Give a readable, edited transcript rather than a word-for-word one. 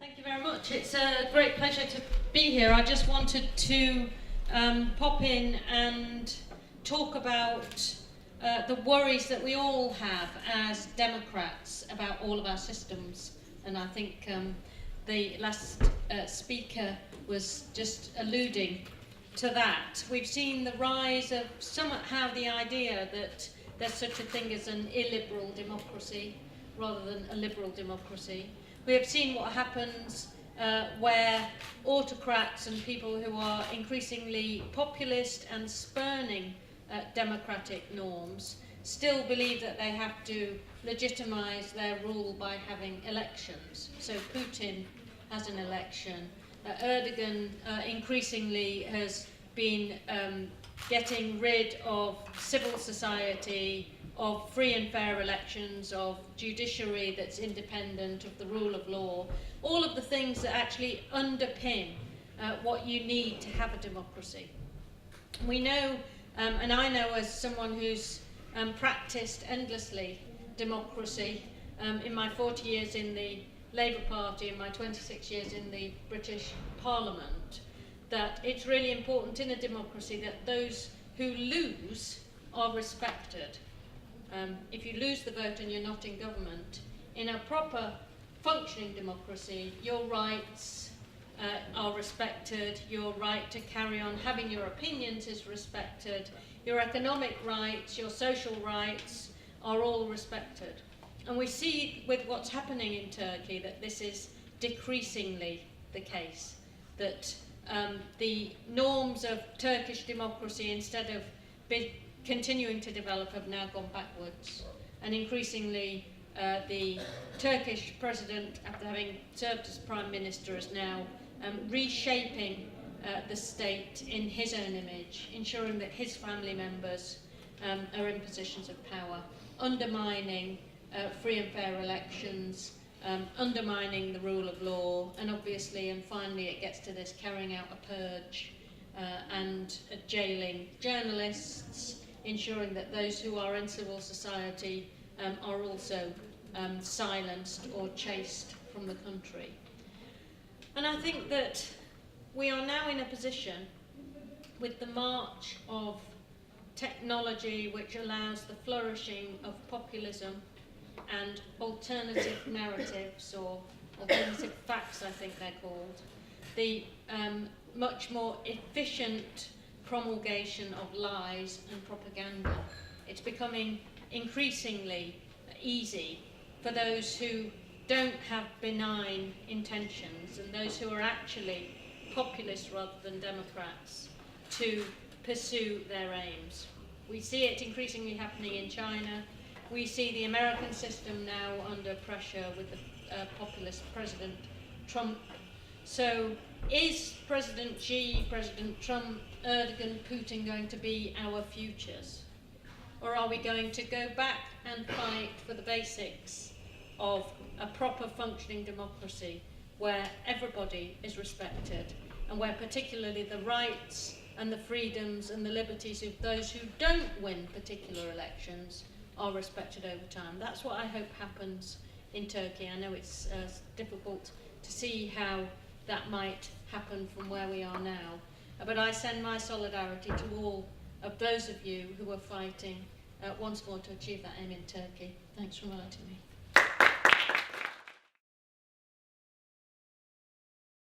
Thank you very much. It's a great pleasure to be here. I just wanted to pop in and talk about the worries that we all have as Democrats about all of our systems. And I think the last speaker was just alluding to that. We've seen the rise of somehow the idea that there's such a thing as an illiberal democracy rather than a liberal democracy. We have seen what happens where autocrats and people who are increasingly populist and spurning democratic norms still believe that they have to legitimise their rule by having elections. So Putin has an election. Erdogan increasingly has been getting rid of civil society, of free and fair elections, of judiciary that's independent, of the rule of law, all of the things that actually underpin what you need to have a democracy. We know, and I know as someone who's practiced endlessly democracy in my 40 years in the Labour Party and my 26 years in the British Parliament, that it's really important in a democracy that those who lose are respected. If you lose the vote and you're not in government, in a proper functioning democracy, your rights are respected, your right to carry on having your opinions is respected, your economic rights, your social rights are all respected. And we see with what's happening in Turkey that this is decreasingly the case, that the norms of Turkish democracy, instead of continuing to develop, have now gone backwards. And increasingly, the Turkish president, after having served as prime minister, is now reshaping the state in his own image, ensuring that his family members are in positions of power, undermining free and fair elections, undermining the rule of law, and obviously, and finally, it gets to this carrying out a purge and jailing journalists, ensuring that those who are in civil society are also silenced or chased from the country. And I think that we are now in a position with the march of technology which allows the flourishing of populism and alternative narratives, or alternative facts I think they're called, the much more efficient promulgation of lies and propaganda. It's becoming increasingly easy for those who don't have benign intentions and those who are actually populists rather than Democrats to pursue their aims. We see it increasingly happening in China. We see the American system now under pressure with the populist President Trump. So is President Xi, President Trump, Erdogan, Putin going to be our futures? Or are we going to go back and fight for the basics of a proper functioning democracy where everybody is respected and where particularly the rights and the freedoms and the liberties of those who don't win particular elections are respected over time? That's what I hope happens in Turkey. I know it's difficult to see how that might happen from where we are now, but I send my solidarity to all of those of you who are fighting once more to achieve that aim in Turkey. Thanks for inviting me.